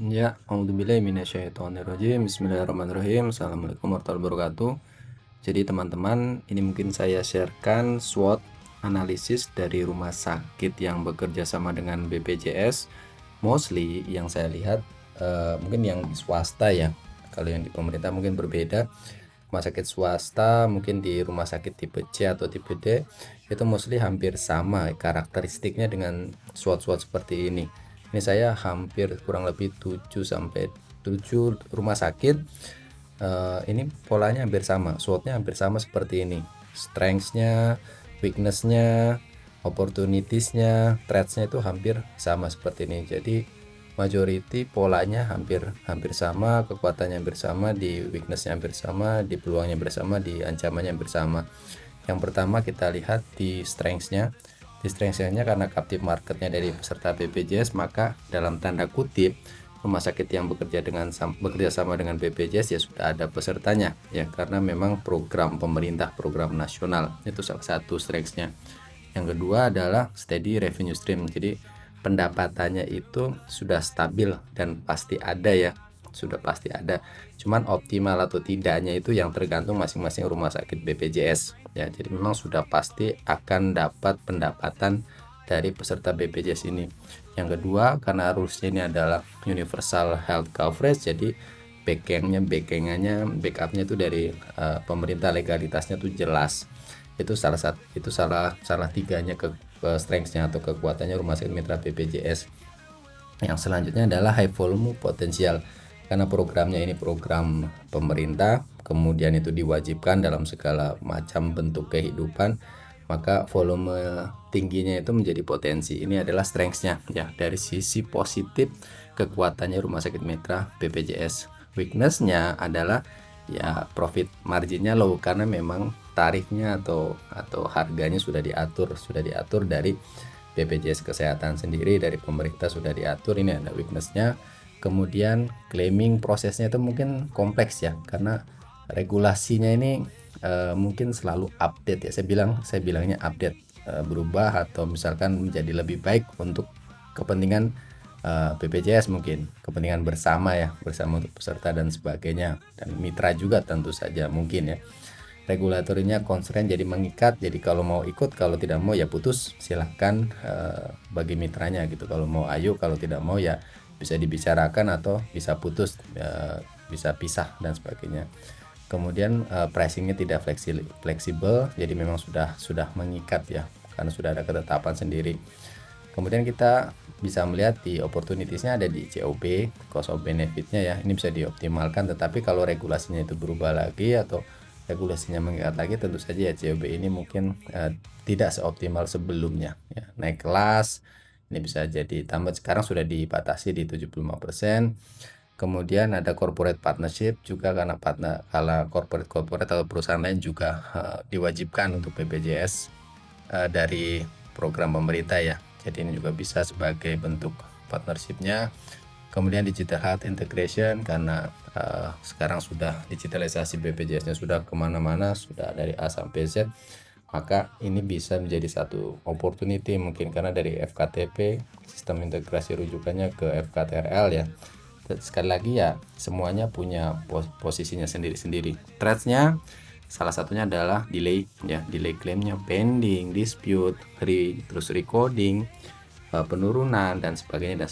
Ya, auzubillahi minasyaitonirrajim. Bismillahirrahmanirrahim. Assalamualaikum warahmatullahi wabarakatuh. Jadi teman-teman, ini mungkin saya sharekan SWOT analisis dari rumah sakit yang bekerja sama dengan BPJS. Mostly yang saya lihat mungkin yang di swasta ya. Kalau yang di pemerintah mungkin berbeda. Rumah sakit swasta mungkin di rumah sakit tipe C atau tipe D itu mostly hampir sama karakteristiknya dengan SWOT-SWOT seperti ini. Ini saya hampir kurang lebih 7 sampai 7 rumah sakit. Ini polanya hampir sama, SWOT-nya hampir sama seperti ini. Strengths-nya, weakness-nya, opportunities-nya, threats-nya itu hampir sama seperti ini. Jadi majority polanya hampir sama, kekuatannya hampir sama, di weakness-nya hampir sama, di peluangnya bersama, di ancamannya hampir sama. Yang pertama kita lihat di strengths-nya. Di strengths-nya karena captive marketnya dari peserta BPJS, maka dalam tanda kutip rumah sakit yang bekerja sama dengan BPJS ya sudah ada pesertanya ya, karena memang program pemerintah, program nasional, itu salah satu strengths-nya. Yang kedua adalah steady revenue stream. Jadi pendapatannya itu sudah stabil dan pasti ada ya, sudah pasti ada. Cuman optimal atau tidaknya itu yang tergantung masing-masing rumah sakit BPJS ya. Jadi memang sudah pasti akan dapat pendapatan dari peserta BPJS ini. Yang kedua, karena rulesnya ini adalah universal health coverage, jadi backupnya itu dari pemerintah, legalitasnya tuh jelas. Itu salah tiganya ke strengthsnya atau kekuatannya rumah sakit mitra BPJS. Yang selanjutnya adalah high volume potensial, karena programnya ini program pemerintah, kemudian itu diwajibkan dalam segala macam bentuk kehidupan, maka volume tingginya itu menjadi potensi. Ini adalah strengths-nya ya, dari sisi positif kekuatannya rumah sakit mitra BPJS. Weakness-nya adalah ya profit marginnya low, karena memang tarifnya atau harganya sudah diatur dari BPJS Kesehatan sendiri, dari pemerintah sudah diatur. Ini ada weakness-nya. Kemudian claiming prosesnya itu mungkin kompleks ya, karena regulasinya ini mungkin selalu update ya. Saya bilangnya update, berubah atau misalkan menjadi lebih baik untuk kepentingan BPJS, mungkin kepentingan bersama ya, bersama untuk peserta dan sebagainya, dan mitra juga tentu saja mungkin ya. Regulatorinya constraint, jadi mengikat. Jadi kalau mau ikut, kalau tidak mau ya putus, silahkan bagi mitranya gitu. Kalau mau ayo, kalau tidak mau ya bisa dibicarakan atau bisa putus, bisa pisah dan sebagainya. Kemudian pricingnya tidak fleksibel, jadi memang sudah mengikat ya, karena sudah ada ketetapan sendiri. Kemudian kita bisa melihat di opportunities-nya ada di COB, cost of benefit-nya ya, ini bisa dioptimalkan. Tetapi kalau regulasinya itu berubah lagi atau regulasinya mengikat lagi, tentu saja ya COB ini mungkin tidak seoptimal sebelumnya ya. Naik kelas ini bisa jadi tambah, sekarang sudah dibatasi di 75%. Kemudian ada corporate partnership juga, karena corporate atau perusahaan lain juga diwajibkan untuk BPJS dari program pemerintah ya. Jadi ini juga bisa sebagai bentuk partnershipnya. Kemudian digital health integration, karena sekarang sudah digitalisasi BPJS-nya sudah kemana-mana, sudah dari A sampai Z, maka ini bisa menjadi satu opportunity mungkin, karena dari FKTP, sistem integrasi rujukannya, ke FKTRL ya. Sekali lagi ya, semuanya punya posisinya sendiri-sendiri. Threats-nya salah satunya adalah delay ya, delay claimnya, pending, dispute, terus recording, penurunan dan sebagainya.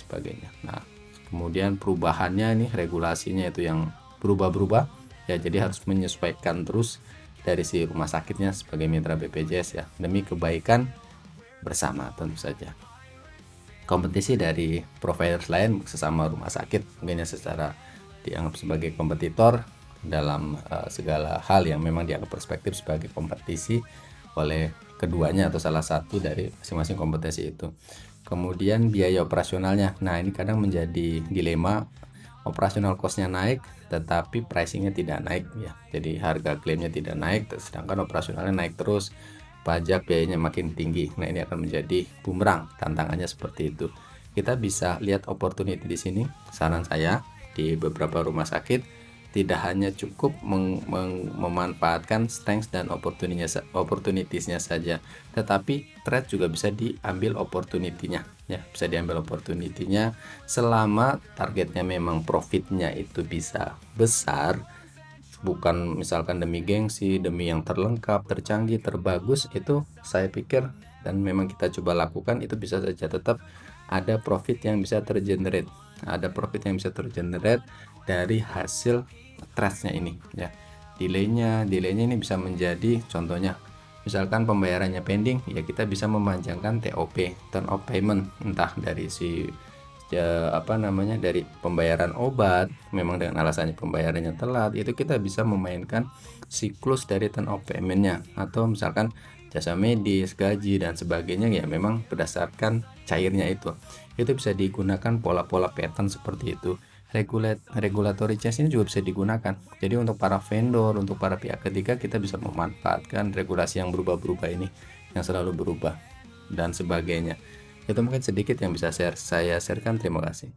Nah, kemudian perubahannya nih, regulasinya itu yang berubah-berubah ya, jadi harus menyesuaikan terus dari si rumah sakitnya sebagai mitra BPJS ya, demi kebaikan bersama tentu saja. Kompetisi dari provider lain sesama rumah sakit mungkin secara dianggap sebagai kompetitor dalam segala hal yang memang dianggap perspektif sebagai kompetisi oleh keduanya atau salah satu dari masing-masing kompetisi itu. Kemudian biaya operasionalnya, nah ini kadang menjadi dilema. Operasional cost-nya naik tetapi pricing-nya tidak naik ya, jadi harga klaimnya tidak naik sedangkan operasionalnya naik terus, pajak biayanya makin tinggi. Nah ini akan menjadi bumerang, tantangannya seperti itu. Kita bisa lihat opportunity di sini. Saran saya di beberapa rumah sakit tidak hanya cukup memanfaatkan strengths dan opportunitiesnya saja, tetapi threat juga bisa diambil opportunity-nya ya, bisa diambil opportunity-nya selama targetnya memang profitnya itu bisa besar, bukan misalkan demi gengsi, demi yang terlengkap, tercanggih, terbagus. Itu saya pikir dan memang kita coba lakukan, itu bisa saja tetap ada profit yang bisa tergenerate, dari hasil trustnya ini ya. Delaynya ini bisa menjadi, contohnya misalkan pembayarannya pending, ya kita bisa memanjangkan TOP, turn of payment, entah dari si dari pembayaran obat, memang dengan alasannya pembayarannya telat, itu kita bisa memainkan siklus dari turn of paymentnya. Atau misalkan jasa medis, gaji dan sebagainya, ya memang berdasarkan cairnya itu bisa digunakan pola-pola pattern seperti itu. Regulatory change ini juga bisa digunakan. Jadi untuk para vendor, untuk para pihak ketiga, kita bisa memanfaatkan regulasi yang berubah-berubah ini, yang selalu berubah dan sebagainya. Itu mungkin sedikit yang bisa saya sharekan. Terima kasih.